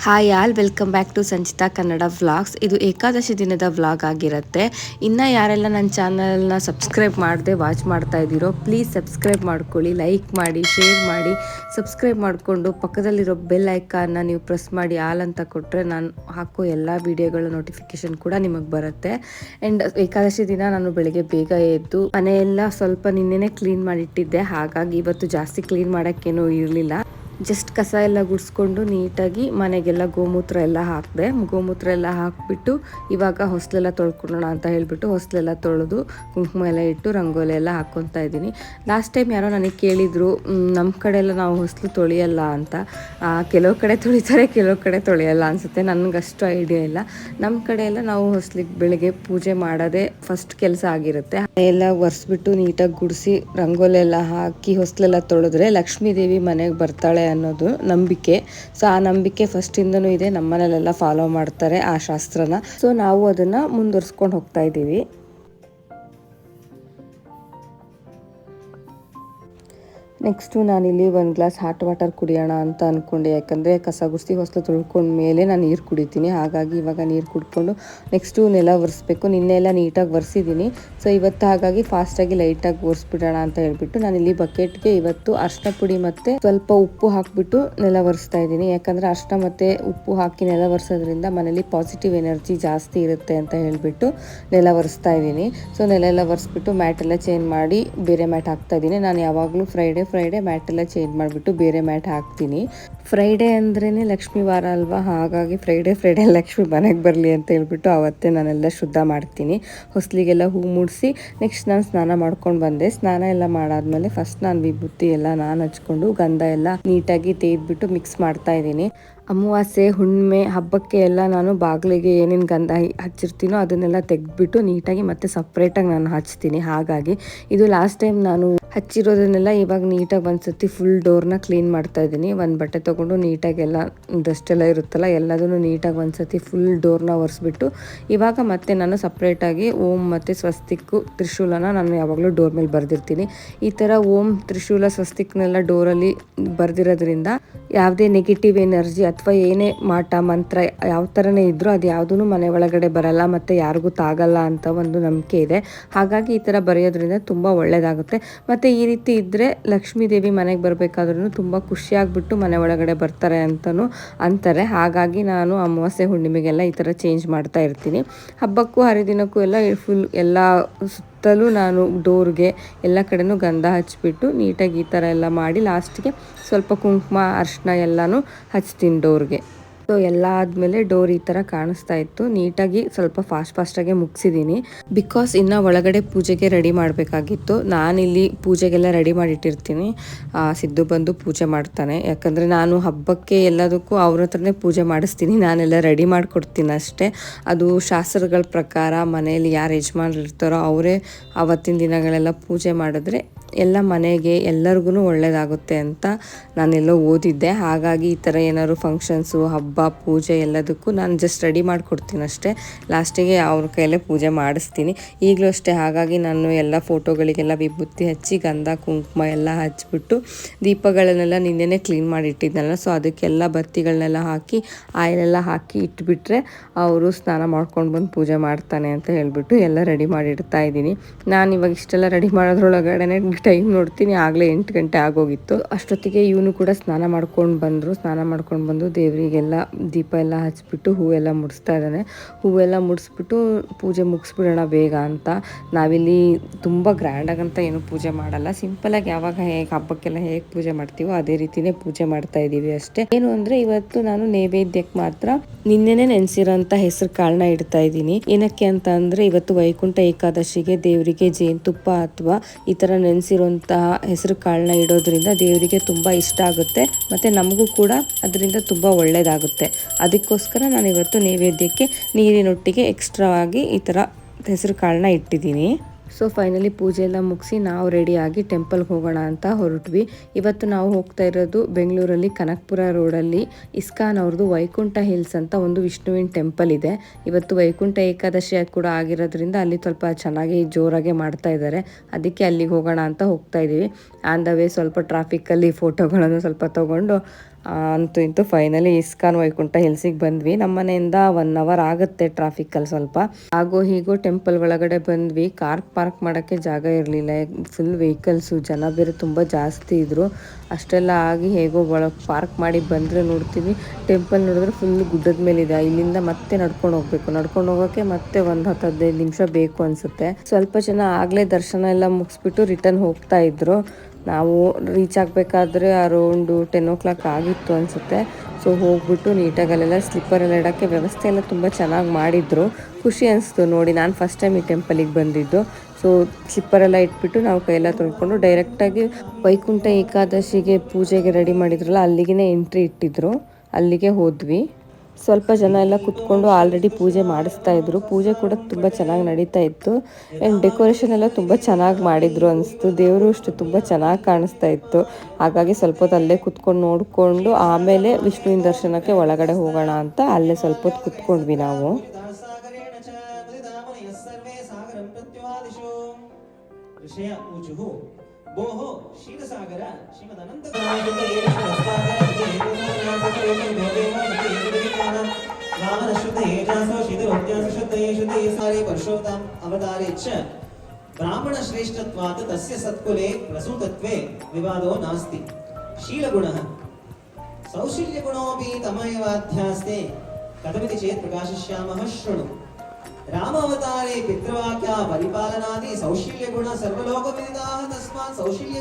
Hi all, welcome back to Sanchita Kannada vlogs. ಇದು ಏಕಾದಶಿ ದಿನದ vlog ಆಗಿರುತ್ತೆ. ಇನ್ನು ಯಾರೆಲ್ಲ ನನ್ನ ಚಾನಲ್ನ ಸಬ್ಸ್ಕ್ರೈಬ್ ಮಾಡದೆ ವಾಚ್ ಮಾಡ್ತಾ ಇದ್ದೀರೋ ಪ್ಲೀಸ್ ಸಬ್ಸ್ಕ್ರೈಬ್ ಮಾಡ್ಕೊಳ್ಳಿ, ಲೈಕ್ ಮಾಡಿ, ಶೇರ್ ಮಾಡಿ. ಸಬ್ಸ್ಕ್ರೈಬ್ ಮಾಡಿಕೊಂಡು ಪಕ್ಕದಲ್ಲಿರೋ ಬೆಲ್ ಐಕಾನ್ನ ನೀವು ಪ್ರೆಸ್ ಮಾಡಿ ಆಲ್ ಅಂತ ಕೊಟ್ಟರೆ ನಾನು ಹಾಕೋ ಎಲ್ಲ ವೀಡಿಯೋಗಳ ನೋಟಿಫಿಕೇಶನ್ ಕೂಡ ನಿಮಗೆ ಬರುತ್ತೆ. ಆ್ಯಂಡ್ ಏಕಾದಶಿ ದಿನ ನಾನು ಬೆಳಿಗ್ಗೆ ಬೇಗ ಎದ್ದು ಮನೆಯೆಲ್ಲ ಸ್ವಲ್ಪ ನಿನ್ನೆನೇ ಕ್ಲೀನ್ ಮಾಡಿಟ್ಟಿದ್ದೆ. ಹಾಗಾಗಿ ಇವತ್ತು ಜಾಸ್ತಿ ಕ್ಲೀನ್ ಮಾಡೋಕ್ಕೇನೂ ಇರಲಿಲ್ಲ. ಜಸ್ಟ್ ಕಸ ಎಲ್ಲ ಗುಡಿಸ್ಕೊಂಡು ನೀಟಾಗಿ ಮನೆಗೆಲ್ಲ ಗೋಮೂತ್ರ ಎಲ್ಲ ಹಾಕಿದೆ. ಗೋಮೂತ್ರ ಎಲ್ಲ ಹಾಕಿಬಿಟ್ಟು ಇವಾಗ ಹೊಸಲೆಲ್ಲ ತೊಳ್ಕೊಳ್ಳೋಣ ಅಂತ ಹೇಳಿಬಿಟ್ಟು ಹೊಸಲೆಲ್ಲ ತೊಳೆದು ಕುಂಕುಮ ಎಲ್ಲ ಇಟ್ಟು ರಂಗೋಲಿ ಎಲ್ಲ ಹಾಕ್ಕೊತಾ ಇದ್ದೀನಿ. ಲಾಸ್ಟ್ ಟೈಮ್ ಯಾರೋ ನನಗೆ ಕೇಳಿದರು, ನಮ್ಮ ಕಡೆ ಎಲ್ಲ ನಾವು ಹೊಸಲು ತೊಳೆಯಲ್ಲ ಅಂತ. ಕೆಲವು ಕಡೆ ತೊಳಿತಾರೆ, ಕೆಲವು ಕಡೆ ತೊಳೆಯಲ್ಲ ಅನಿಸುತ್ತೆ, ನನಗಷ್ಟು ಐಡಿಯಾ ಇಲ್ಲ. ನಮ್ಮ ಕಡೆ ಎಲ್ಲ ನಾವು ಹೊಸಲಿಗೆ ಬೆಳಗ್ಗೆ ಪೂಜೆ ಮಾಡೋದೇ ಫಸ್ಟ್ ಕೆಲಸ ಆಗಿರುತ್ತೆ. ಎಲ್ಲ ಒರೆಸ್ಬಿಟ್ಟು ನೀಟಾಗಿ ಗುಡಿಸಿ ರಂಗೋಲಿ ಎಲ್ಲ ಹಾಕಿ ಹೊಸಲೆಲ್ಲ ತೊಳೆದ್ರೆ ಲಕ್ಷ್ಮೀ ದೇವಿ ಮನೆಗೆ ಬರ್ತಾಳೆ ಅನ್ನೋದು ನಂಬಿಕೆ. ಸೊ ಆ ನಂಬಿಕೆ ಫಸ್ಟಿಂದನೂ ಇದೆ, ನಮ್ಮನೇಲೆಲ್ಲ ಫಾಲೋ ಮಾಡ್ತಾರೆ ಆ ಶಾಸ್ತ್ರನ. ಸೊ ನಾವು ಅದನ್ನ ಮುಂದುವರ್ಸ್ಕೊಂಡು ಹೋಗ್ತಾ ಇದ್ದೀವಿ. ನೆಕ್ಸ್ಟು ನಾನಿಲ್ಲಿ ಒಂದು ಗ್ಲಾಸ್ ಹಾಟ್ ವಾಟರ್ ಕುಡಿಯೋಣ ಅಂತ ಅಂದ್ಕೊಂಡೆ. ಯಾಕಂದರೆ ಕಸ ಗುಡಿಸಿ ಹೊಸಲು ತೊಳ್ಕೊಂಡ ಮೇಲೆ ನಾನು ನೀರು ಕುಡಿತೀನಿ. ಹಾಗಾಗಿ ಇವಾಗ ನೀರು ಕುಡ್ಕೊಂಡು ನೆಕ್ಸ್ಟು ನೆಲ ಒರೆಸ್ಬೇಕು. ನಿನ್ನೆಲ್ಲ ನೀಟಾಗಿ ಒರೆಸಿದ್ದೀನಿ. ಸೊ ಇವತ್ತು ಹಾಗಾಗಿ ಫಾಸ್ಟಾಗಿ ಲೈಟಾಗಿ ಒರೆಸ್ಬಿಡೋಣ ಅಂತ ಹೇಳ್ಬಿಟ್ಟು ನಾನಿಲ್ಲಿ ಬಕೆಟ್ಗೆ ಇವತ್ತು ಅರಿಶಿನ ಪುಡಿ ಮತ್ತು ಸ್ವಲ್ಪ ಉಪ್ಪು ಹಾಕಿಬಿಟ್ಟು ನೆಲ ಒರೆಸ್ತಾ ಇದ್ದೀನಿ. ಯಾಕಂದರೆ ಅರಿಶಿನ ಮತ್ತು ಉಪ್ಪು ಹಾಕಿ ನೆಲ ಒರೆಸೋದ್ರಿಂದ ಮನೇಲಿ ಪಾಸಿಟಿವ್ ಎನರ್ಜಿ ಜಾಸ್ತಿ ಇರುತ್ತೆ ಅಂತ ಹೇಳಿಬಿಟ್ಟು ನೆಲ ಒರೆಸ್ತಾ ಇದ್ದೀನಿ. ಸೊ ನೆಲ ಎಲ್ಲ ಒರೆಸ್ಬಿಟ್ಟು ಮ್ಯಾಟೆಲ್ಲ ಚೇಂಜ್ ಮಾಡಿ ಬೇರೆ ಮ್ಯಾಟ್ ಹಾಕ್ತಾ ಇದ್ದೀನಿ. ನಾನು ಯಾವಾಗಲೂ ಫ್ರೈಡೇ ಮ್ಯಾಟ್ ಎಲ್ಲ ಚೇಂಜ್ ಮಾಡಿಬಿಟ್ಟು ಬೇರೆ ಮ್ಯಾಟ್ ಹಾಕ್ತೀನಿ. ಫ್ರೈಡೇ ಅಂದ್ರೇ ಲಕ್ಷ್ಮೀ ವಾರ ಅಲ್ವಾ, ಹಾಗಾಗಿ ಫ್ರೈಡೇ ಲಕ್ಷ್ಮಿ ಮನೆಗೆ ಬರಲಿ ಅಂತ ಹೇಳ್ಬಿಟ್ಟು ಅವತ್ತೇ ನಾನೆಲ್ಲ ಶುದ್ಧ ಮಾಡ್ತೀನಿ. ಹೊಸಲಿಗೆಲ್ಲ ಹೂ ಮೂಡಿಸಿ ನೆಕ್ಸ್ಟ್ ನಾನು ಸ್ನಾನ ಮಾಡ್ಕೊಂಡು ಬಂದೆ. ಸ್ನಾನ ಎಲ್ಲ ಮಾಡಾದ್ಮೇಲೆ ಫಸ್ಟ್ ನಾನು ವಿಭೂತಿ ಎಲ್ಲ ನಾನು ಹಚ್ಕೊಂಡು ಗಂಧ ಎಲ್ಲ ನೀಟಾಗಿ ತೆಗೆದ್ಬಿಟ್ಟು ಮಿಕ್ಸ್ ಮಾಡ್ತಾ ಇದ್ದೀನಿ. ಅಮಾವಾಸ್ಯೆ, ಹುಣ್ಣಿಮೆ, ಹಬ್ಬಕ್ಕೆ ಎಲ್ಲ ನಾನು ಬಾಗಿಲಿಗೆ ಏನೇನು ಗಂಧ ಹಚ್ಚಿರ್ತೀನೋ ಅದನ್ನೆಲ್ಲ ತೆಗೆದ್ಬಿಟ್ಟು ನೀಟಾಗಿ ಮತ್ತೆ ಸಪ್ರೇಟಾಗಿ ನಾನು ಹಚ್ತೀನಿ. ಹಾಗಾಗಿ ಇದು ಲಾಸ್ಟ್ ಟೈಮ್ ನಾನು ಹಚ್ಚಿರೋದನ್ನೆಲ್ಲ ಇವಾಗ ನೀಟಾಗಿ ಒಂದ್ಸತಿ ಫುಲ್ ಡೋರ್ನ ಕ್ಲೀನ್ ಮಾಡ್ತಾ ಇದ್ದೀನಿ. ಒಂದು ಬಟ್ಟೆ ತೊಗೊಂಡು ನೀಟಾಗೆಲ್ಲ ಡಸ್ಟ್ ಎಲ್ಲ ಇರುತ್ತಲ್ಲ ಎಲ್ಲದನ್ನು ನೀಟಾಗಿ ಒಂದ್ಸತಿ ಫುಲ್ ಡೋರ್ನ ಒರೆಸ್ಬಿಟ್ಟು ಇವಾಗ ಮತ್ತೆ ನಾನು ಸಪ್ರೇಟಾಗಿ ಓಂ ಮತ್ತು ಸ್ವಸ್ತಿಕ್ಕು ತ್ರಿಶೂಲನ ನಾನು ಯಾವಾಗಲೂ ಡೋರ್ ಮೇಲೆ ಬರೆದಿರ್ತೀನಿ. ಈ ಥರ ಓಂ, ತ್ರಿಶೂಲ, ಸ್ವಸ್ತಿಕ್ನೆಲ್ಲ ಡೋರಲ್ಲಿ ಬರೆದಿರೋದ್ರಿಂದ ಯಾವುದೇ ನೆಗೆಟಿವ್ ಎನರ್ಜಿ ಅಥವಾ ಏನೇ ಮಾಟ ಮಂತ್ರ ಯಾವ ಥರನೇ ಇದ್ದರೂ ಅದು ಯಾವುದೂ ಮನೆ ಒಳಗಡೆ ಬರಲ್ಲ ಮತ್ತು ಯಾರಿಗೂ ತಾಗಲ್ಲ ಅಂತ ಒಂದು ನಂಬಿಕೆ ಇದೆ. ಹಾಗಾಗಿ ಈ ಥರ ಬರೆಯೋದ್ರಿಂದ ತುಂಬ ಒಳ್ಳೆಯದಾಗುತ್ತೆ. ಮತ್ತು ಈ ರೀತಿ ಇದ್ದರೆ ಲಕ್ಷ್ಮೀ ದೇವಿ ಮನೆಗೆ ಬರಬೇಕಾದ್ರೂ ತುಂಬ ಖುಷಿಯಾಗಿಬಿಟ್ಟು ಮನೆ ಒಳಗಡೆ ಬರ್ತಾರೆ ಅಂತಲೂ ಅಂತಾರೆ. ಹಾಗಾಗಿ ನಾನು ಅಮಾವಾಸ್ಯೆ, ಹುಣ್ಣಿಮೆಗೆಲ್ಲ ಈ ಥರ ಚೇಂಜ್ ಮಾಡ್ತಾ ಇರ್ತೀನಿ. ಹಬ್ಬಕ್ಕೂ ಹರಿದಿನಕ್ಕೂ ಎಲ್ಲ ಫುಲ್ ಎಲ್ಲ ಸುತ್ತಲೂ ನಾನು ಡೋರ್ಗೆ ಎಲ್ಲ ಕಡೆನೂ ಗಂಧ ಹಚ್ಬಿಟ್ಟು ನೀಟಾಗಿ ಈ ಥರ ಎಲ್ಲ ಮಾಡಿ ಲಾಸ್ಟಿಗೆ ಸ್ವಲ್ಪ ಕುಂಕುಮ, ಅರಿಶಿನ ಎಲ್ಲನೂ ಹಚ್ತೀನಿ ಡೋರ್ಗೆ. ಸೊ ಎಲ್ಲ ಆದಮೇಲೆ ಡೋರ್ ಈ ಥರ ಕಾಣಿಸ್ತಾ ಇತ್ತು. ನೀಟಾಗಿ ಸ್ವಲ್ಪ ಫಾಸ್ಟಾಗೆ ಮುಗಿಸಿದ್ದೀನಿ. ಬಿಕಾಸ್ ಇನ್ನು ಒಳಗಡೆ ಪೂಜೆಗೆ ರೆಡಿ ಮಾಡಬೇಕಾಗಿತ್ತು. ನಾನಿಲ್ಲಿ ಪೂಜೆಗೆಲ್ಲ ರೆಡಿ ಮಾಡಿಟ್ಟಿರ್ತೀನಿ. ಸಿದ್ದು ಬಂದು ಪೂಜೆ ಮಾಡ್ತಾನೆ. ಯಾಕಂದರೆ ನಾನು ಹಬ್ಬಕ್ಕೆ ಎಲ್ಲದಕ್ಕೂ ಅವ್ರ ಹತ್ರನೇ ಪೂಜೆ ಮಾಡಿಸ್ತೀನಿ. ನಾನೆಲ್ಲ ರೆಡಿ ಮಾಡಿಕೊಡ್ತೀನಿ ಅಷ್ಟೇ. ಅದು ಶಾಸ್ತ್ರಗಳ ಪ್ರಕಾರ ಮನೆಯಲ್ಲಿ ಯಾರು ಯಜಮಾನ್ರು ಇರ್ತಾರೋ ಅವರೇ ಆವತ್ತಿನ ದಿನಗಳೆಲ್ಲ ಪೂಜೆ ಮಾಡಿದ್ರೆ ಎಲ್ಲ ಮನೆಗೆ ಎಲ್ಲರಿಗೂ ಒಳ್ಳೆಯದಾಗುತ್ತೆ ಅಂತ ನಾನೆಲ್ಲೋ ಓದಿದ್ದೆ. ಹಾಗಾಗಿ ಈ ಥರ ಏನಾದ್ರು ಫಂಕ್ಷನ್ಸು, ಹಬ್ಬ, ಪೂಜೆ ಎಲ್ಲದಕ್ಕೂ ನಾನು ಜಸ್ಟ್ ರೆಡಿ ಮಾಡಿಕೊಡ್ತೀನಿ ಅಷ್ಟೇ. ಲಾಸ್ಟಿಗೆ ಅವ್ರ ಕೈಯಲ್ಲೇ ಪೂಜೆ ಮಾಡಿಸ್ತೀನಿ. ಈಗಲೂ ಅಷ್ಟೇ. ಹಾಗಾಗಿ ನಾನು ಎಲ್ಲ ಫೋಟೋಗಳಿಗೆಲ್ಲ ವಿಭೂತಿ ಹಚ್ಚಿ ಗಂಧ, ಕುಂಕುಮ ಎಲ್ಲ ಹಚ್ಬಿಟ್ಟು ದೀಪಗಳನ್ನೆಲ್ಲ ನಿನ್ನೆನೇ ಕ್ಲೀನ್ ಮಾಡಿ ಇಟ್ಟಿದ್ನಲ್ಲ, ಸೊ ಅದಕ್ಕೆಲ್ಲ ಬತ್ತಿಗಳನ್ನೆಲ್ಲ ಹಾಕಿ ಆಯಿಲೆಲ್ಲ ಹಾಕಿ ಇಟ್ಬಿಟ್ರೆ ಅವರು ಸ್ನಾನ ಮಾಡ್ಕೊಂಡು ಬಂದು ಪೂಜೆ ಮಾಡ್ತಾನೆ ಅಂತ ಹೇಳ್ಬಿಟ್ಟು ಎಲ್ಲ ರೆಡಿ ಮಾಡಿ ಇಡ್ತಾ ಇದ್ದೀನಿ. ನಾನು ಇವಾಗ ಇಷ್ಟೆಲ್ಲ ರೆಡಿ ಮಾಡೋದ್ರೊಳಗಡೆ ಟೈಮ್ ನೋಡ್ತೀನಿ, ಆಗಲೇ 8 ಗಂಟೆ ಆಗೋಗಿತ್ತು. ಅಷ್ಟೊತ್ತಿಗೆ ಇವನು ಕೂಡ ಸ್ನಾನ ಮಾಡ್ಕೊಂಡು ಬಂದು ದೇವರಿಗೆಲ್ಲ ದೀಪ ಎಲ್ಲ ಹಚ್ಬಿಟ್ಟು ಹೂವೆಲ್ಲ ಮುಡಿಸ್ತಾ ಇದ್ದಾನೆ. ಹೂವೆಲ್ಲ ಮುಡಿಸ್ಬಿಟ್ಟು ಪೂಜೆ ಮುಗಿಸ್ಬಿಡೋಣ ಬೇಗ ಅಂತ. ನಾವಿಲ್ಲಿ ತುಂಬ ಗ್ರ್ಯಾಂಡಾಗಂತ ಏನು ಪೂಜೆ ಮಾಡಲ್ಲ. ಸಿಂಪಲಾಗಿ ಯಾವಾಗ ಹೇಗೆ ಹಬ್ಬಕ್ಕೆಲ್ಲ ಹೇಗೆ ಪೂಜೆ ಮಾಡ್ತೀವೋ ಅದೇ ರೀತಿನೇ ಪೂಜೆ ಮಾಡ್ತಾ ಇದ್ದೀವಿ ಅಷ್ಟೇ. ಏನು ಅಂದರೆ ಇವತ್ತು ನಾನು ನೈವೇದ್ಯಕ್ಕೆ ಮಾತ್ರ ನಿನ್ನೆನೆ ನೆನೆಸಿರೋಂಥ ಹೆಸರು ಕಾಳನ್ನ ಇಡ್ತಾ ಇದ್ದೀನಿ. ಏನಕ್ಕೆ ಅಂತ ಅಂದರೆ ಇವತ್ತು ವೈಕುಂಠ ಏಕಾದಶಿಗೆ ದೇವರಿಗೆ ಜೇನುತುಪ್ಪ ಅಥವಾ ಈ ಥರ ನೆನೆಸಿರುವಂತಹ ಹೆಸರು ಕಾಳನ್ನ ಇಡೋದ್ರಿಂದ ದೇವರಿಗೆ ತುಂಬ ಇಷ್ಟ ಆಗುತ್ತೆ ಮತ್ತು ನಮಗೂ ಕೂಡ ಅದರಿಂದ ತುಂಬ ಒಳ್ಳೆಯದಾಗುತ್ತೆ. ಅದಕ್ಕೋಸ್ಕರ ನಾನು ಇವತ್ತು ನೈವೇದ್ಯಕ್ಕೆ ನೀರಿನೊಟ್ಟಿಗೆ ಎಕ್ಸ್ಟ್ರಾ ಆಗಿ ಈ ಥರ ಹೆಸರು ಕಾಳನ್ನ ಇಟ್ಟಿದ್ದೀನಿ. ಸೊ ಫೈನಲಿ ಪೂಜೆ ಎಲ್ಲ ಮುಗಿಸಿ ನಾವು ರೆಡಿಯಾಗಿ ಟೆಂಪಲ್ಗೆ ಹೋಗೋಣ ಅಂತ ಹೊರಟ್ವಿ. ಇವತ್ತು ನಾವು ಹೋಗ್ತಾ ಇರೋದು ಬೆಂಗಳೂರಲ್ಲಿ ಕನಕಪುರ ರೋಡಲ್ಲಿ ಇಸ್ಕಾನ್ ಅವ್ರದ್ದು ವೈಕುಂಠ ಹಿಲ್ಸ್ ಅಂತ ಒಂದು ವಿಷ್ಣುವಿನ ಟೆಂಪಲ್ ಇದೆ. ಇವತ್ತು ವೈಕುಂಠ ಏಕಾದಶಿ ಕೂಡ ಆಗಿರೋದ್ರಿಂದ ಅಲ್ಲಿ ಸ್ವಲ್ಪ ಚೆನ್ನಾಗಿ ಜೋರಾಗೆ ಮಾಡ್ತಾ ಇದ್ದಾರೆ. ಅದಕ್ಕೆ ಅಲ್ಲಿಗೆ ಹೋಗೋಣ ಅಂತ ಹೋಗ್ತಾ ಇದ್ದೀವಿ. ಆನ್ ದ ವೇ ಸ್ವಲ್ಪ ಟ್ರಾಫಿಕ್ಕಲ್ಲಿ ಫೋಟೋಗಳನ್ನು ಸ್ವಲ್ಪ ತೊಗೊಂಡು ಅಂತೂ ಇಂತೂ ಫೈನಲಿ ಇಸ್ಕಾನ್ ವೈಕುಂಠ ಹಿಲ್ಸಿಗೆ ಬಂದ್ವಿ. ನಮ್ಮ ಮನೆಯಿಂದ 1 ಅವರ್ ಆಗುತ್ತೆ ಟ್ರಾಫಿಕ್ಕಲ್ಲಿ ಸ್ವಲ್ಪ. ಆಗೋ ಹೀಗೋ ಟೆಂಪಲ್ ಒಳಗಡೆ ಬಂದ್ವಿ. ಕಾರ್ ಪಾರ್ಕ್ ಮಾಡೋಕ್ಕೆ ಜಾಗ ಇರಲಿಲ್ಲ, ಫುಲ್ ವೆಹಿಕಲ್ಸು, ಜನ ಬೇರೆ ತುಂಬ ಜಾಸ್ತಿ ಇದ್ದರು. ಅಷ್ಟೆಲ್ಲ ಆಗಿ ಹೇಗೋ ಒಳಗೆ ಪಾರ್ಕ್ ಮಾಡಿ ಬಂದರೆ ನೋಡ್ತೀವಿ ಟೆಂಪಲ್ ನೋಡಿದ್ರೆ ಫುಲ್ ಗುಡ್ಡದ ಮೇಲಿದೆ. ಇಲ್ಲಿಂದ ಮತ್ತೆ ನಡ್ಕೊಂಡು ಹೋಗಬೇಕು. ನಡ್ಕೊಂಡು ಹೋಗೋಕ್ಕೆ ಮತ್ತೆ ಒಂದು 10-15 ನಿಮಿಷ ಬೇಕು ಅನಿಸುತ್ತೆ. ಸ್ವಲ್ಪ ಜನ ಆಗಲೇ ದರ್ಶನ ಎಲ್ಲ ಮುಗಿಸ್ಬಿಟ್ಟು ರಿಟರ್ನ್ ಹೋಗ್ತಾ ಇದ್ರು. ನಾವು ರೀಚ್ ಆಗಬೇಕಾದ್ರೆ ಅರೌಂಡು 10 o'clock ಆಗಿತ್ತು ಅನಿಸುತ್ತೆ. ಸೊ ಹೋಗ್ಬಿಟ್ಟು ನೀಟಾಗಿ ಅಲ್ಲೆಲ್ಲ ಸ್ಲಿಪ್ಪರೆಲ್ಲ ಇಡೋಕ್ಕೆ ವ್ಯವಸ್ಥೆ ಎಲ್ಲ ತುಂಬ ಚೆನ್ನಾಗಿ ಮಾಡಿದರು. ಖುಷಿ ಅನಿಸ್ತು ನೋಡಿ. ನಾನು ಫಸ್ಟ್ ಟೈಮ್ ಈ ಟೆಂಪಲಿಗೆ ಬಂದಿದ್ದು. ಸೊ ಸ್ಲಿಪ್ಪರೆಲ್ಲ ಇಟ್ಬಿಟ್ಟು ನಾವು ಕೈಯೆಲ್ಲ ತೊಳ್ಕೊಂಡು ಡೈರೆಕ್ಟಾಗಿ ವೈಕುಂಠ ಏಕಾದಶಿಗೆ ಪೂಜೆಗೆ ರೆಡಿ ಮಾಡಿದ್ರಲ್ಲ ಅಲ್ಲಿಗೆ ಎಂಟ್ರಿ ಇಟ್ಟಿದ್ರು. ಅಲ್ಲಿಗೆ ಹೋದ್ವಿ. ಸ್ವಲ್ಪ ಜನ ಎಲ್ಲ ಕುತ್ಕೊಂಡು ಆಲ್ರೆಡಿ ಪೂಜೆ ಮಾಡಿಸ್ತಾ ಇದ್ರು. ಪೂಜೆ ಕೂಡ ತುಂಬ ಚೆನ್ನಾಗಿ ನಡೀತಾ ಇತ್ತು. ಆ್ಯಂಡ್ ಡೆಕೋರೇಷನ್ ಎಲ್ಲ ತುಂಬ ಚೆನ್ನಾಗಿ ಮಾಡಿದ್ರು ಅನಿಸ್ತು. ದೇವರು ಅಷ್ಟು ತುಂಬ ಚೆನ್ನಾಗಿ ಕಾಣಿಸ್ತಾ ಇತ್ತು. ಹಾಗಾಗಿ ಸ್ವಲ್ಪ ಹೊತ್ತು ಅಲ್ಲೇ ಕುತ್ಕೊಂಡು ನೋಡಿಕೊಂಡು ಆಮೇಲೆ ವಿಷ್ಣುವಿನ ದರ್ಶನಕ್ಕೆ ಒಳಗಡೆ ಹೋಗೋಣ ಅಂತ ಅಲ್ಲೇ ಸ್ವಲ್ಪ ಹೊತ್ತು ಕುತ್ಕೊಂಡ್ವಿ ನಾವು. ब्राह्मण श्रेष्ठत्वात् तस्य सत्कुले प्रसूतत्वे विवादो नास्ति. शीलगुणः सौशील्यगुणोऽपि तमैवाध्यास्ते कथमिति चेत् प्रकाशिष्यामः शृणु. रामावतारे पितृवाक्या परिपालनादि सौशील्यगुण सर्वलोकविदिताः. तस्मात् सौशील्य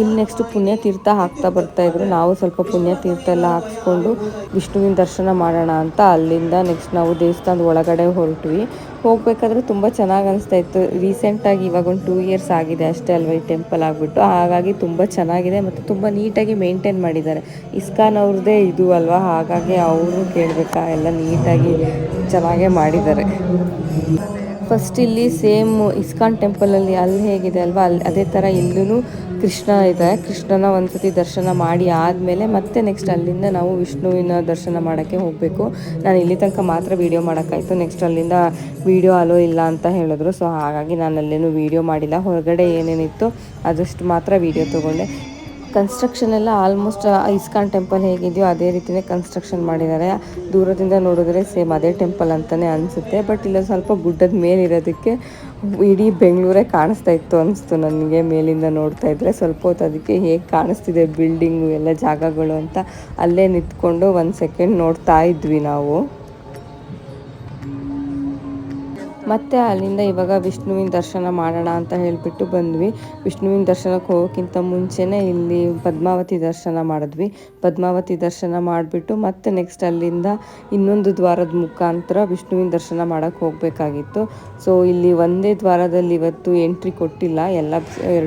ಇಲ್ಲಿ ನೆಕ್ಸ್ಟ್ ಪುಣ್ಯತೀರ್ಥ ಹಾಕ್ತಾ ಬರ್ತಾಯಿದ್ರು. ನಾವು ಸ್ವಲ್ಪ ಪುಣ್ಯತೀರ್ಥ ಎಲ್ಲ ಹಾಕ್ಸ್ಕೊಂಡು ವಿಷ್ಣುವಿನ ದರ್ಶನ ಮಾಡೋಣ ಅಂತ ಅಲ್ಲಿಂದ ನೆಕ್ಸ್ಟ್ ನಾವು ದೇವಸ್ಥಾನದ ಒಳಗಡೆ ಹೊರಟ್ವಿ. ಹೋಗಬೇಕಾದ್ರೆ ತುಂಬ ಚೆನ್ನಾಗಿ ಅನಿಸ್ತಾ ಇತ್ತು. ರೀಸೆಂಟಾಗಿ ಇವಾಗ ಒಂದು 2 years ಆಗಿದೆ ಅಷ್ಟೇ ಅಲ್ವ ಈ ಟೆಂಪಲ್ ಆಗಿಬಿಟ್ಟು. ಹಾಗಾಗಿ ತುಂಬ ಚೆನ್ನಾಗಿದೆ ಮತ್ತು ತುಂಬ ನೀಟಾಗಿ ಮೇಂಟೈನ್ ಮಾಡಿದ್ದಾರೆ. ಇಸ್ಕಾನ್ ಅವ್ರದ್ದೇ ಇದು ಅಲ್ವಾ, ಹಾಗಾಗಿ ಅವರು ಕೇಳಬೇಕಾ ಎಲ್ಲ ನೀಟಾಗಿ ಚೆನ್ನಾಗೇ ಮಾಡಿದ್ದಾರೆ. ಫಸ್ಟ್ ಇಲ್ಲಿ ಸೇಮ್ ಇಸ್ಕಾನ್ ಟೆಂಪಲಲ್ಲಿ ಅಲ್ಲಿ ಹೇಗಿದೆ ಅಲ್ವಾ, ಅಲ್ಲಿ ಅದೇ ಥರ ಇಲ್ಲೂ ಕೃಷ್ಣ ಇದೆ. ಕೃಷ್ಣನ ಒಂದ್ಸತಿ ದರ್ಶನ ಮಾಡಿ ಆದಮೇಲೆ ಮತ್ತೆ ನೆಕ್ಸ್ಟ್ ಅಲ್ಲಿಂದ ನಾವು ವಿಷ್ಣುವಿನ ದರ್ಶನ ಮಾಡೋಕ್ಕೆ ಹೋಗಬೇಕು. ನಾನು ಇಲ್ಲಿ ತನಕ ಮಾತ್ರ ವೀಡಿಯೋ ಮಾಡೋಕ್ಕಾಯಿತು. ನೆಕ್ಸ್ಟ್ ಅಲ್ಲಿಂದ ವೀಡಿಯೋ ಅಲೋ ಇಲ್ಲ ಅಂತ ಹೇಳಿದ್ರು. ಸೊ ಹಾಗಾಗಿ ನಾನು ಅಲ್ಲೇನೂ ವೀಡಿಯೋ ಮಾಡಿಲ್ಲ. ಹೊರಗಡೆ ಏನೇನಿತ್ತು ಅದಷ್ಟು ಮಾತ್ರ ವೀಡಿಯೋ ತೊಗೊಂಡೆ. ಕನ್ಸ್ಟ್ರಕ್ಷನ್ ಎಲ್ಲ ಆಲ್ಮೋಸ್ಟ್ ಇಸ್ಕಾನ್ ಟೆಂಪಲ್ ಹೇಗಿದೆಯೋ ಅದೇ ರೀತಿಯೇ ಕನ್ಸ್ಟ್ರಕ್ಷನ್ ಮಾಡಿದ್ದಾರೆ. ದೂರದಿಂದ ನೋಡಿದ್ರೆ ಸೇಮ್ ಅದೇ ಟೆಂಪಲ್ ಅಂತಲೇ ಅನಿಸುತ್ತೆ. ಬಟ್ ಇಲ್ಲ ಸ್ವಲ್ಪ ಗುಡ್ಡದ ಮೇಲಿರೋದಕ್ಕೆ ಇಡೀ ಬೆಂಗಳೂರೇ ಕಾಣಿಸ್ತಾ ಇತ್ತು ಅನಿಸ್ತು ನನಗೆ ಮೇಲಿಂದ ನೋಡ್ತಾ ಇದ್ದರೆ. ಸ್ವಲ್ಪ ಹೊತ್ತು ಅದಕ್ಕೆ ಹೇಗೆ ಕಾಣಿಸ್ತಿದೆ ಬಿಲ್ಡಿಂಗು ಎಲ್ಲ ಜಾಗಗಳು ಅಂತ ಅಲ್ಲೇ ನಿಂತ್ಕೊಂಡು 1 second ನೋಡ್ತಾ ಇದ್ವಿ ನಾವು. ಮತ್ತು ಅಲ್ಲಿಂದ ಇವಾಗ ವಿಷ್ಣುವಿನ ದರ್ಶನ ಮಾಡೋಣ ಅಂತ ಹೇಳಿಬಿಟ್ಟು ಬಂದ್ವಿ. ವಿಷ್ಣುವಿನ ದರ್ಶನಕ್ಕೆ ಹೋಗೋಕ್ಕಿಂತ ಮುಂಚೆನೇ ಇಲ್ಲಿ ಪದ್ಮಾವತಿ ದರ್ಶನ ಮಾಡಿದ್ವಿ. ಪದ್ಮಾವತಿ ದರ್ಶನ ಮಾಡಿಬಿಟ್ಟು ಮತ್ತೆ ನೆಕ್ಸ್ಟ್ ಅಲ್ಲಿಂದ ಇನ್ನೊಂದು ದ್ವಾರದ ಮುಖಾಂತರ ವಿಷ್ಣುವಿನ ದರ್ಶನ ಮಾಡೋಕ್ಕೆ ಹೋಗಬೇಕಾಗಿತ್ತು. ಸೊ ಇಲ್ಲಿ ಒಂದೇ ದ್ವಾರದಲ್ಲಿ ಇವತ್ತು ಎಂಟ್ರಿ ಕೊಟ್ಟಿಲ್ಲ, ಎಲ್ಲ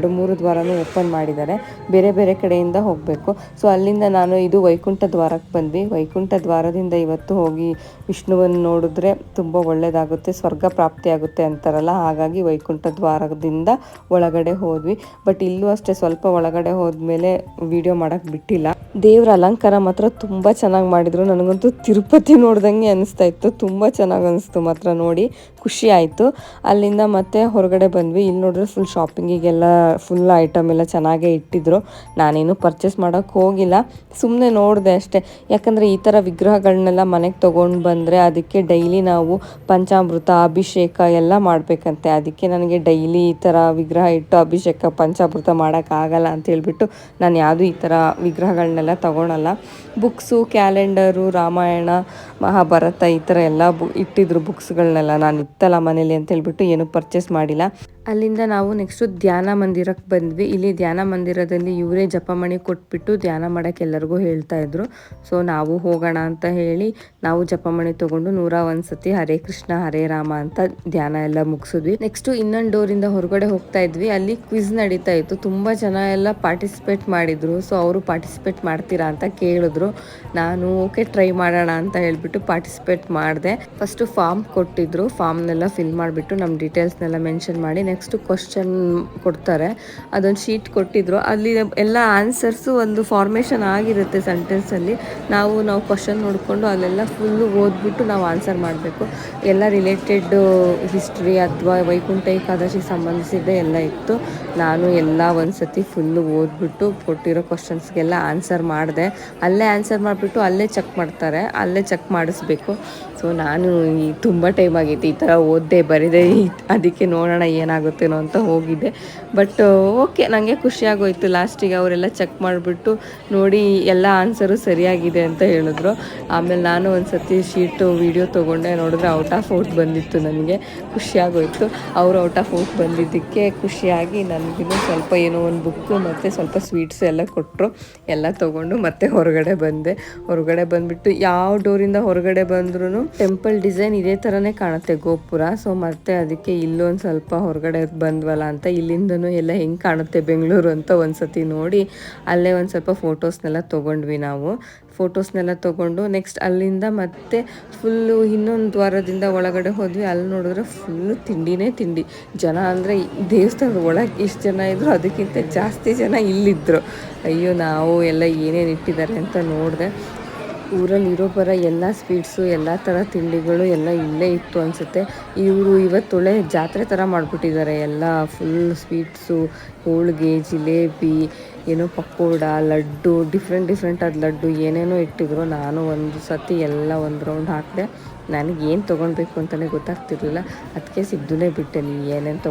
2-3 ದ್ವಾರನೂ ಓಪನ್ ಮಾಡಿದ್ದಾರೆ. ಬೇರೆ ಬೇರೆ ಕಡೆಯಿಂದ ಹೋಗಬೇಕು. ಸೊ ಅಲ್ಲಿಂದ ನಾನು ಇದು ವೈಕುಂಠ ದ್ವಾರಕ್ಕೆ ಬಂದ್ವಿ. ವೈಕುಂಠ ದ್ವಾರದಿಂದ ಇವತ್ತು ಹೋಗಿ ವಿಷ್ಣುವನ್ನು ನೋಡಿದ್ರೆ ತುಂಬ ಒಳ್ಳೆಯದಾಗುತ್ತೆ, ಸ್ವರ್ಗ ಪ್ರಾಪ್ತಿಯಾಗುತ್ತೆ ಅಂತಾರಲ್ಲ, ಹಾಗಾಗಿ ವೈಕುಂಠ ದ್ವಾರದಿಂದ ಒಳಗಡೆ ಹೋದ್ವಿ. ಬಟ್ ಇಲ್ಲೂ ಅಷ್ಟೇ ಸ್ವಲ್ಪ ಒಳಗಡೆ ಹೋದ್ಮೇಲೆ ವಿಡಿಯೋ ಮಾಡೋಕ್ಕೆ ಬಿಟ್ಟಿಲ್ಲ. ದೇವ್ರ ಅಲಂಕಾರ ಮಾತ್ರ ತುಂಬ ಚೆನ್ನಾಗಿ ಮಾಡಿದರು. ನನಗಂತೂ ತಿರುಪತಿ ನೋಡ್ದಂಗೆ ಅನಿಸ್ತಾ ಇತ್ತು. ತುಂಬ ಚೆನ್ನಾಗಿ ಅನಿಸ್ತು ಮಾತ್ರ, ನೋಡಿ ಖುಷಿ ಆಯಿತು. ಅಲ್ಲಿಂದ ಮತ್ತೆ ಹೊರಗಡೆ ಬಂದ್ವಿ. ಇಲ್ಲಿ ನೋಡಿದ್ರೆ ಫುಲ್ ಶಾಪಿಂಗಿಗೆಲ್ಲ ಫುಲ್ ಐಟಮ್ ಎಲ್ಲ ಚೆನ್ನಾಗೇ ಇಟ್ಟಿದ್ರು. ನಾನೇನು ಪರ್ಚೇಸ್ ಮಾಡೋಕ್ಕೆ ಹೋಗಿಲ್ಲ, ಸುಮ್ಮನೆ ನೋಡಿದೆ ಅಷ್ಟೇ. ಯಾಕಂದರೆ ಈ ಥರ ವಿಗ್ರಹಗಳನ್ನೆಲ್ಲ ಮನೆಗೆ ತೊಗೊಂಡು ಬಂದರೆ ಅದಕ್ಕೆ ಡೈಲಿ ನಾವು ಪಂಚಾಮೃತ ಅಭಿಷೇಕ ಎಲ್ಲ ಮಾಡಬೇಕಂತೆ. ಅದಕ್ಕೆ ನನಗೆ ಡೈಲಿ ಈ ಥರ ವಿಗ್ರಹ ಇಟ್ಟು ಅಭಿಷೇಕ ಪಂಚಾಮೃತ ಮಾಡೋಕ್ಕಾಗಲ್ಲ ಅಂತ ಹೇಳ್ಬಿಟ್ಟು ನಾನು ಯಾವುದೂ ಈ ಥರ ವಿಗ್ರಹಗಳನ್ನೆಲ್ಲ ತೊಗೊಳಲ್ಲ. ಬುಕ್ಸು, ಕ್ಯಾಲೆಂಡರು, ರಾಮಾಯಣ ಮಹಾಭಾರತ ಈ ಥರ ಎಲ್ಲ ಇಟ್ಟಿದ್ರು ಬುಕ್ಸ್ಗಳನ್ನೆಲ್ಲ. ನಾನು ಇತ್ತಲ್ಲ ಮನೇಲಿ ಅಂತ ಹೇಳ್ಬಿಟ್ಟು ಏನು ಪರ್ಚೇಸ್ ಮಾಡಿಲ್ಲ. ಅಲ್ಲಿಂದ ನಾವು ನೆಕ್ಸ್ಟು ಧ್ಯಾನ ಮಂದಿರಕ್ಕೆ ಬಂದ್ವಿ. ಇಲ್ಲಿ ಧ್ಯಾನ ಮಂದಿರದಲ್ಲಿ ಇವರೇ ಜಪಮಣಿ ಕೊಟ್ಬಿಟ್ಟು ಧ್ಯಾನ ಮಾಡೋಕ್ಕೆ ಎಲ್ಲರಿಗೂ ಹೇಳ್ತಾ ಇದ್ರು. ಸೊ ನಾವು ಹೋಗೋಣ ಅಂತ ಹೇಳಿ ನಾವು ಜಪಮಣಿ ತೊಗೊಂಡು 101 ಸತಿ ಹರೇ ಕೃಷ್ಣ ಹರೇ ರಾಮ ಅಂತ ಧ್ಯಾನ ಎಲ್ಲ ಮುಗಿಸಿದ್ವಿ. ನೆಕ್ಸ್ಟು ಇನ್ನೊಂದು ಡೋರಿಂದ ಹೊರಗಡೆ ಹೋಗ್ತಾ ಇದ್ವಿ. ಅಲ್ಲಿ ಕ್ವಿಜ್ ನಡೀತಾ ಇತ್ತು. ತುಂಬ ಜನ ಎಲ್ಲ ಪಾರ್ಟಿಸಿಪೇಟ್ ಮಾಡಿದ್ರು. ಸೊ ಅವರು ಪಾರ್ಟಿಸಿಪೇಟ್ ಮಾಡ್ತೀರಾ ಅಂತ ಕೇಳಿದ್ರು. ನಾನು ಓಕೆ ಟ್ರೈ ಮಾಡೋಣ ಅಂತ ಹೇಳ್ಬಿಟ್ಟು ಪಾರ್ಟಿಸಿಪೇಟ್ ಮಾಡಿದೆ. ಫಸ್ಟು ಫಾರ್ಮ್ ಕೊಟ್ಟಿದ್ರು. ಫಾರ್ಮ್ನೆಲ್ಲ ಫಿಲ್ ಮಾಡಿಬಿಟ್ಟು ನಮ್ಮ ಡೀಟೇಲ್ಸ್ನೆಲ್ಲ ಮೆನ್ಷನ್ ಮಾಡಿ ನೆಕ್ಸ್ಟು ಕ್ವಶನ್ ಕೊಡ್ತಾರೆ. ಅದೊಂದು ಶೀಟ್ ಕೊಟ್ಟಿದ್ರು. ಅಲ್ಲಿ ಎಲ್ಲ ಆನ್ಸರ್ಸು ಒಂದು ಫಾರ್ಮೇಷನ್ ಆಗಿರುತ್ತೆ ಸೆಂಟೆನ್ಸಲ್ಲಿ. ನಾವು ಕ್ವಶನ್ ನೋಡಿಕೊಂಡು ಅಲ್ಲೆಲ್ಲ ಫುಲ್ಲು ಓದ್ಬಿಟ್ಟು ನಾವು ಆನ್ಸರ್ ಮಾಡಬೇಕು. ಎಲ್ಲ ರಿಲೇಟೆಡ್ ಹಿಸ್ಟ್ರಿ ಅಥವಾ ವೈಕುಂಠ ಏಕಾದಶಿಗೆ ಸಂಬಂಧಿಸಿದ್ದೆ ಎಲ್ಲ ಇತ್ತು. ನಾನು ಎಲ್ಲ ಒಂದು ಸತಿ ಫುಲ್ಲು ಓದ್ಬಿಟ್ಟು ಕೊಟ್ಟಿರೋ ಕ್ವಶನ್ಸ್ಗೆಲ್ಲ ಆನ್ಸರ್ ಮಾಡಿದೆ. ಅಲ್ಲೇ ಆನ್ಸರ್ ಮಾಡಿಬಿಟ್ಟು ಅಲ್ಲೇ ಚೆಕ್ ಮಾಡ್ತಾರೆ, ಅಲ್ಲೇ ಚೆಕ್ ಮಾಡಿಸ್ಬೇಕು. ಸೊ ನಾನು ತುಂಬ ಟೈಮ್ ಆಗೈತಿ ಈ ಥರ ಓದ್ದೆ ಬರೀದೆ, ಅದಕ್ಕೆ ನೋಡೋಣ ಏನಾಗುತ್ತೇನೋ ಅಂತ ಹೋಗಿದ್ದೆ. ಬಟ್ ಓಕೆ, ನನಗೆ ಖುಷಿಯಾಗೋಯ್ತು. ಲಾಸ್ಟಿಗೆ ಅವರೆಲ್ಲ ಚೆಕ್ ಮಾಡಿಬಿಟ್ಟು ನೋಡಿ ಎಲ್ಲ ಆನ್ಸರು ಸರಿಯಾಗಿದೆ ಅಂತ ಹೇಳಿದ್ರು. ಆಮೇಲೆ ನಾನು ಒಂದು ಸತಿ ಶೀಟು ವೀಡಿಯೋ ತೊಗೊಂಡೆ. ನೋಡಿದ್ರೆ ಔಟ್ ಆಫ್ ಔಟ್ ಬಂದಿತ್ತು. ನನಗೆ ಖುಷಿಯಾಗೋಯ್ತು. ಅವರು ಔಟ್ ಆಫ್ ಔಟ್ ಬಂದಿದ್ದಕ್ಕೆ ಖುಷಿಯಾಗಿ ನನಗಿನ್ನೂ ಸ್ವಲ್ಪ ಏನೋ ಒಂದು ಬುಕ್ಕು ಮತ್ತು ಸ್ವಲ್ಪ ಸ್ವೀಟ್ಸ್ ಎಲ್ಲ ಕೊಟ್ಟರು. ಎಲ್ಲ ತೊಗೊಂಡು ಮತ್ತೆ ಹೊರಗಡೆ ಬಂದೆ. ಹೊರಗಡೆ ಬಂದುಬಿಟ್ಟು ಯಾವ ಡೋರಿಂದ ಹೊರಗಡೆ ಬಂದ್ರೂ ಟೆಂಪಲ್ ಡಿಸೈನ್ ಇದೇ ಥರನೇ ಕಾಣುತ್ತೆ, ಗೋಪುರ. ಸೊ ಮತ್ತೆ ಅದಕ್ಕೆ ಇಲ್ಲೊಂದು ಸ್ವಲ್ಪ ಹೊರಗಡೆ ಬಂದ್ವಲ್ಲ ಅಂತ ಇಲ್ಲಿಂದನೂ ಎಲ್ಲ ಹೆಂಗೆ ಕಾಣುತ್ತೆ ಬೆಂಗಳೂರು ಅಂತ ಒಂದು ಸತಿ ನೋಡಿ ಅಲ್ಲೇ ಒಂದು ಸ್ವಲ್ಪ ಫೋಟೋಸ್ನೆಲ್ಲ ತೊಗೊಂಡ್ವಿ ನಾವು. ಫೋಟೋಸ್ನೆಲ್ಲ ತೊಗೊಂಡು ನೆಕ್ಸ್ಟ್ ಅಲ್ಲಿಂದ ಮತ್ತೆ ಫುಲ್ಲು ಇನ್ನೊಂದು ದ್ವಾರದಿಂದ ಒಳಗಡೆ ಹೋದ್ವಿ. ಅಲ್ಲಿ ನೋಡಿದ್ರೆ ಫುಲ್ಲು ತಿಂಡಿನೇ ತಿಂಡಿ. ಜನ ಅಂದರೆ ದೇವಸ್ಥಾನದ ಒಳಗೆ ಎಷ್ಟು ಜನ ಇದ್ದರು ಅದಕ್ಕಿಂತ ಜಾಸ್ತಿ ಜನ ಇಲ್ಲಿದ್ದರು. ಅಯ್ಯೋ, ನಾವು ಎಲ್ಲ ಏನೇನು ಇಟ್ಟಿದ್ದಾರೆ ಅಂತ ನೋಡಿದೆ. ಊರಲ್ಲಿ ಇರೋ ಬರ ಎಲ್ಲ ಸ್ವೀಟ್ಸು ಎಲ್ಲ ಥರ ತಿಂಡಿಗಳು ಎಲ್ಲ ಇಲ್ಲೇ ಇತ್ತು ಅನಿಸುತ್ತೆ. ಇವರು ಇವತ್ತೊಳ್ಳೆ ಜಾತ್ರೆ ಥರ ಮಾಡಿಬಿಟ್ಟಿದ್ದಾರೆ. ಎಲ್ಲ ಫುಲ್ ಸ್ವೀಟ್ಸು, ಹೋಳಿಗೆ, ಜಿಲೇಬಿ, ಏನೋ ಪಕೋಡ, ಲಡ್ಡು, ಡಿಫ್ರೆಂಟಾದ ಲಡ್ಡು ಏನೇನೋ ಇಟ್ಟಿದ್ರು. ನಾನು ಒಂದು ಸತಿ ಎಲ್ಲ ಒಂದು ರೌಂಡ್ ಹಾಕಿದೆ. ನನಗೇನು ತೊಗೊಳ್ಬೇಕು ಅಂತಲೇ ಗೊತ್ತಾಗ್ತಿರ್ಲಿಲ್ಲ. ಅದಕ್ಕೆ ಸಿಗ್ದೂನೇ ಬಿಟ್ಟೆ. ನೀನು ಏನೇನು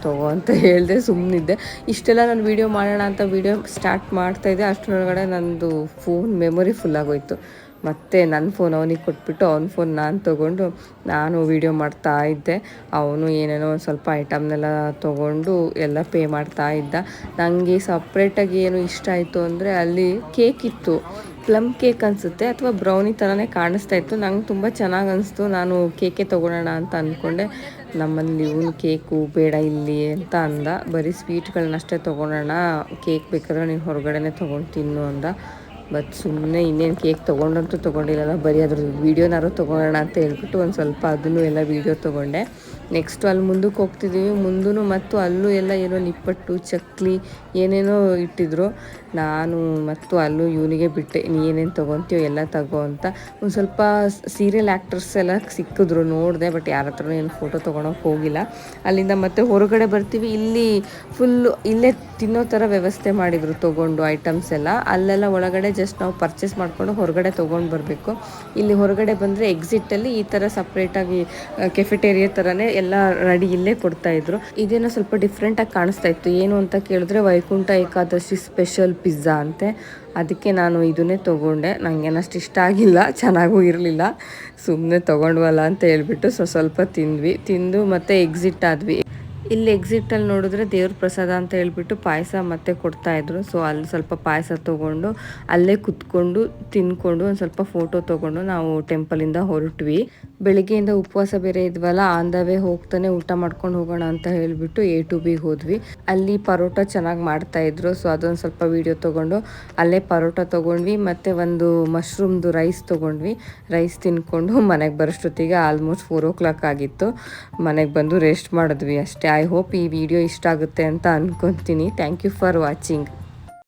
ತೊಗೋ ಅಂತ ಹೇಳಿದೆ, ಸುಮ್ಮನಿದ್ದೆ. ಇಷ್ಟೆಲ್ಲ ನಾನು ವೀಡಿಯೋ ಮಾಡೋಣ ಅಂತ ವೀಡಿಯೋ ಸ್ಟಾರ್ಟ್ ಮಾಡ್ತಾಯಿದ್ದೆ. ಅಷ್ಟರೊಳಗಡೆ ನನ್ನದು ಫೋನ್ ಮೆಮೊರಿ ಫುಲ್ಲಾಗೋಯ್ತು. ಮತ್ತು ನನ್ನ ಫೋನ್ ಅವನಿಗೆ ಕೊಟ್ಬಿಟ್ಟು ಅವ್ನ ಫೋನ್ ನಾನು ತೊಗೊಂಡು ನಾನು ವೀಡಿಯೋ ಮಾಡ್ತಾ ಇದ್ದೆ. ಅವನು ಏನೇನೋ ಒಂದು ಸ್ವಲ್ಪ ಐಟಮ್ನೆಲ್ಲ ತೊಗೊಂಡು ಎಲ್ಲ ಪೇ ಮಾಡ್ತಾ ಇದ್ದ. ನನಗೆ ಸಪ್ರೇಟಾಗಿ ಏನು ಇಷ್ಟ ಆಯಿತು ಅಂದರೆ ಅಲ್ಲಿ ಕೇಕ್ ಇತ್ತು. ಪ್ಲಮ್ ಕೇಕ್ ಅನಿಸುತ್ತೆ ಅಥವಾ ಬ್ರೌನಿ ಥರನೇ ಕಾಣಿಸ್ತಾ ಇತ್ತು. ನಂಗೆ ತುಂಬ ಚೆನ್ನಾಗಿ ಅನಿಸ್ತು. ನಾನು ಕೇಕೆ ತೊಗೊಳೋಣ ಅಂತ ಅಂದ್ಕೊಂಡೆ. ನಮ್ಮಲ್ಲಿ ಇವನು ಕೇಕು ಬೇಡ ಇಲ್ಲಿ ಅಂತ ಅಂದ. ಬರೀ ಸ್ವೀಟ್ಗಳನ್ನಷ್ಟೇ ತೊಗೊಳೋಣ, ಕೇಕ್ ಬೇಕಾದ್ರೆ ನೀನು ಹೊರಗಡೆನೇ ತೊಗೊಂಡು ತಿನ್ನು ಅಂದ. ಬಟ್ ಸುಮ್ಮನೆ ಇನ್ನೇನು ಕೇಕ್ ತೊಗೊಂಡಂತೂ ತೊಗೊಂಡಿಲ್ಲಲ್ಲ, ಬರೀ ಅದ್ರದ್ದು ವೀಡಿಯೋನಾರು ತೊಗೊಳ್ಳೋಣ ಅಂತ ಹೇಳ್ಬಿಟ್ಟು ಒಂದು ಸ್ವಲ್ಪ ಅದನ್ನು ಎಲ್ಲ ವೀಡಿಯೋ ತೊಗೊಂಡೆ. ನೆಕ್ಸ್ಟು ಅಲ್ಲಿ ಮುಂದಕ್ಕೆ ಹೋಗ್ತಿದ್ದೀವಿ. ಮುಂದೂ ಮತ್ತು ಅಲ್ಲೂ ಎಲ್ಲ ಏನೋ ನಿಪ್ಪಟ್ಟು, ಚಕ್ಲಿ ಏನೇನೋ ಇಟ್ಟಿದ್ರು. ನಾನು ಮತ್ತು ಅಲ್ಲೂ ಇವನಿಗೆ ಬಿಟ್ಟೆ, ನೀ ಏನೇನು ತೊಗೊತೀಯೋ ಎಲ್ಲ ತಗೋ ಅಂತ. ಒಂದು ಸ್ವಲ್ಪ ಸೀರಿಯಲ್ ಆ್ಯಕ್ಟರ್ಸ್ ಎಲ್ಲ ಸಿಕ್ಕಿದ್ರು, ನೋಡಿದೆ. ಬಟ್ ಯಾರ ಹತ್ರನೂ ಏನು ಫೋಟೋ ತೊಗೊಳಕ್ಕೆ ಹೋಗಿಲ್ಲ. ಅಲ್ಲಿಂದ ಮತ್ತೆ ಹೊರಗಡೆ ಬರ್ತೀವಿ. ಇಲ್ಲಿ ಫುಲ್ಲು ಇಲ್ಲೇ ತಿನ್ನೋ ಥರ ವ್ಯವಸ್ಥೆ ಮಾಡಿದರು ತೊಗೊಂಡು ಐಟಮ್ಸ್ ಎಲ್ಲ. ಅಲ್ಲೆಲ್ಲ ಒಳಗಡೆ ಜಸ್ಟ್ ನಾವು ಪರ್ಚೇಸ್ ಮಾಡಿಕೊಂಡು ಹೊರಗಡೆ ತೊಗೊಂಡು ಬರಬೇಕು. ಇಲ್ಲಿ ಹೊರಗಡೆ ಬಂದರೆ ಎಕ್ಸಿಟಲ್ಲಿ ಈ ಥರ ಸಪ್ರೇಟಾಗಿ ಕೆಫೆಟೇರಿಯಾ ಥರನೇ ಎಲ್ಲ ರೆಡಿ ಇಲ್ಲೇ ಕೊಡ್ತಾಯಿದ್ರು. ಇದೇನೋ ಸ್ವಲ್ಪ ಡಿಫ್ರೆಂಟಾಗಿ ಕಾಣಿಸ್ತಾ ಇತ್ತು. ಏನು ಅಂತ ಕೇಳಿದ್ರೆ ವೈಕುಂಠ ಏಕಾದಶಿ ಸ್ಪೆಷಲ್ ಪಿಜ್ಜಾ ಅಂತೆ. ಅದಕ್ಕೆ ನಾನು ಇದನ್ನೇ ತೊಗೊಂಡೆ. ನನಗೇನಷ್ಟು ಇಷ್ಟ ಆಗಿಲ್ಲ, ಚೆನ್ನಾಗೂ ಇರಲಿಲ್ಲ. ಸುಮ್ಮನೆ ತೊಗೊಂಡ್ವಲ್ಲ ಅಂತ ಹೇಳ್ಬಿಟ್ಟು ಸ್ವಲ್ಪ ತಿಂದು ಮತ್ತೆ ಎಕ್ಸಿಟ್ ಆದ್ವಿ. ಇಲ್ಲಿ ಎಕ್ಸಿಟಲ್ಲಿ ನೋಡಿದ್ರೆ ದೇವ್ರ ಪ್ರಸಾದ ಅಂತ ಹೇಳ್ಬಿಟ್ಟು ಪಾಯಸ ಮತ್ತೆ ಕೊಡ್ತಾಯಿದ್ರು. ಸೊ ಅಲ್ಲಿ ಸ್ವಲ್ಪ ಪಾಯಸ ತೊಗೊಂಡು ಅಲ್ಲೇ ಕುತ್ಕೊಂಡು ತಿನ್ಕೊಂಡು ಒಂದು ಸ್ವಲ್ಪ ಫೋಟೋ ತೊಗೊಂಡು ನಾವು ಟೆಂಪಲಿಂದ ಹೊರಟ್ವಿ. ಬೆಳಿಗ್ಗೆಯಿಂದ ಉಪವಾಸ ಬೇರೆ ಇದ್ವಲ್ಲ, ಆನ್ ದ ವೇ ಹೋಗ್ತಾನೆ ಊಟ ಮಾಡ್ಕೊಂಡು ಹೋಗೋಣ ಅಂತ ಹೇಳಿಬಿಟ್ಟು A2Bಗೆ ಹೋದ್ವಿ. ಅಲ್ಲಿ ಪರೋಟ ಚೆನ್ನಾಗಿ ಮಾಡ್ತಾಯಿದ್ರು. ಸೊ ಅದೊಂದು ಸ್ವಲ್ಪ ವೀಡಿಯೋ ತೊಗೊಂಡು ಅಲ್ಲೇ ಪರೋಟ ತೊಗೊಂಡ್ವಿ. ಮತ್ತು ಒಂದು ಮಶ್ರೂಮ್ದು ರೈಸ್ ತೊಗೊಂಡ್ವಿ. ರೈಸ್ ತಿನ್ಕೊಂಡು ಮನೆಗೆ ಬರೋಷ್ಟೊತ್ತಿಗೆ ಆಲ್ಮೋಸ್ಟ್ 4 o'clock ಆಗಿತ್ತು. ಮನೆಗೆ ಬಂದು ರೆಸ್ಟ್ ಮಾಡಿದ್ವಿ ಅಷ್ಟೇ. ಐ ಹೋಪ್ ಈ ವಿಡಿಯೋ ಇಷ್ಟ ಆಗುತ್ತೆ ಅಂತ ಅಂದ್ಕೊತೀನಿ. Thank you for watching.